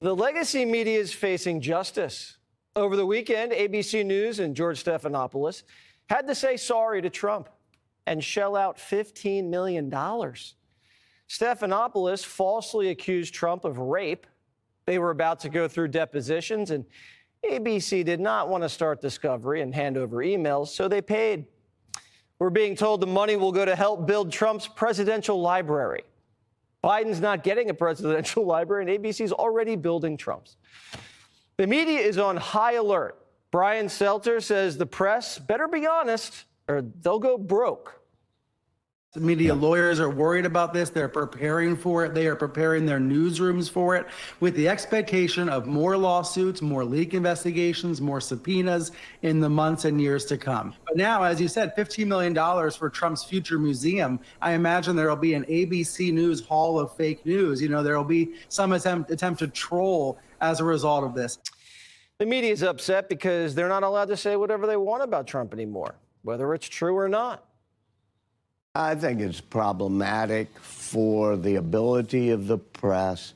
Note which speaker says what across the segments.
Speaker 1: The legacy media is facing justice. Over the weekend, ABC News and George Stephanopoulos had to say sorry to Trump and shell out $15 million. Stephanopoulos falsely accused Trump of rape. They were about to go through depositions, and ABC did not want to start discovery and hand over emails, so they paid. We're being told the money will go to help build Trump's presidential library. Biden's not getting a presidential library, and ABC's already building Trump's. The media is on high alert. Brian Seltzer says the press better be honest or they'll go broke.
Speaker 2: The media lawyers are worried about this. They're preparing for it. They are preparing their newsrooms for it with the expectation of more lawsuits, more leak investigations, more subpoenas in the months and years to come. But now, as you said, $15 million for Trump's future museum. I imagine there will be an ABC News Hall of fake news. You know, there will be some attempt to troll as a result of this.
Speaker 1: The media is upset because they're not allowed to say whatever they want about Trump anymore, whether it's true or not.
Speaker 3: I think it's problematic for the ability of the press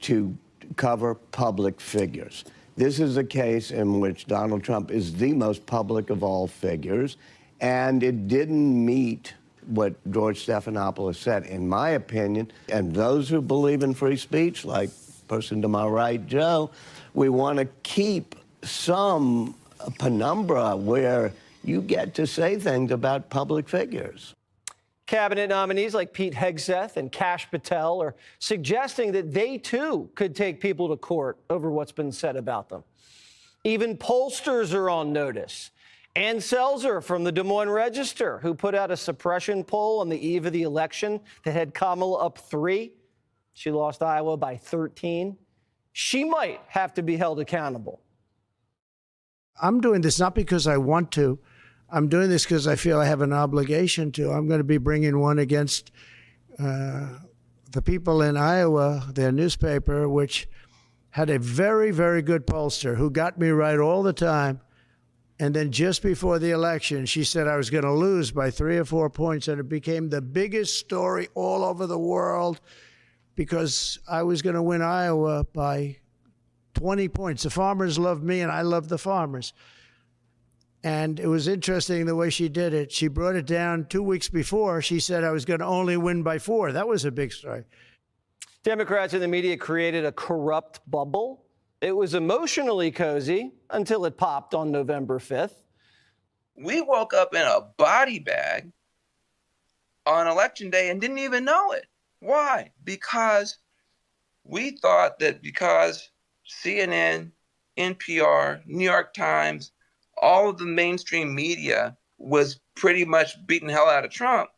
Speaker 3: to cover public figures. This is a case in which Donald Trump is the most public of all figures, and it didn't meet what George Stephanopoulos said, in my opinion. And those who believe in free speech, like person to my right, Joe, we want to keep some penumbra where you get to say things about public figures.
Speaker 1: Cabinet nominees like Pete Hegseth and Kash Patel are suggesting that they, too, could take people to court over what's been said about them. Even pollsters are on notice. Ann Selzer from the Des Moines Register, who put out a suppression poll on the eve of the election that had Kamala up 3. She lost Iowa by 13. She might have to be held accountable.
Speaker 4: I'm doing this not because I want to. I'm doing this because I feel I have an obligation to. I'm going to be bringing one against the people in Iowa, their newspaper, which had a very, very good pollster who got me right all the time. And then just before the election, she said I was going to lose by 3 or 4 points, and it became the biggest story all over the world because I was going to win Iowa by 20 points. The farmers loved me, and I loved the farmers. And it was interesting the way she did it. She brought it down 2 weeks before. She said I was going to only win by 4. That was a big story.
Speaker 1: Democrats in the media created a corrupt bubble. It was emotionally cozy until it popped on November 5th.
Speaker 5: We woke up in a body bag on Election Day and didn't even know it. Why? Because we thought that because CNN, NPR, New York Times, all of the mainstream media was pretty much beating the hell out of Trump,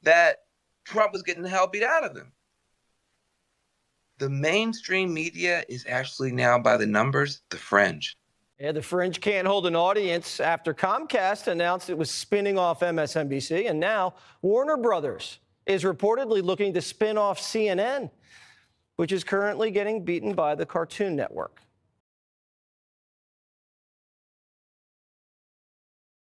Speaker 5: that Trump was getting the hell beat out of him. The mainstream media is actually now, by the numbers, the fringe.
Speaker 1: Yeah, the fringe can't hold an audience after Comcast announced it was spinning off MSNBC, and now Warner Brothers is reportedly looking to spin off CNN, which is currently getting beaten by the Cartoon Network.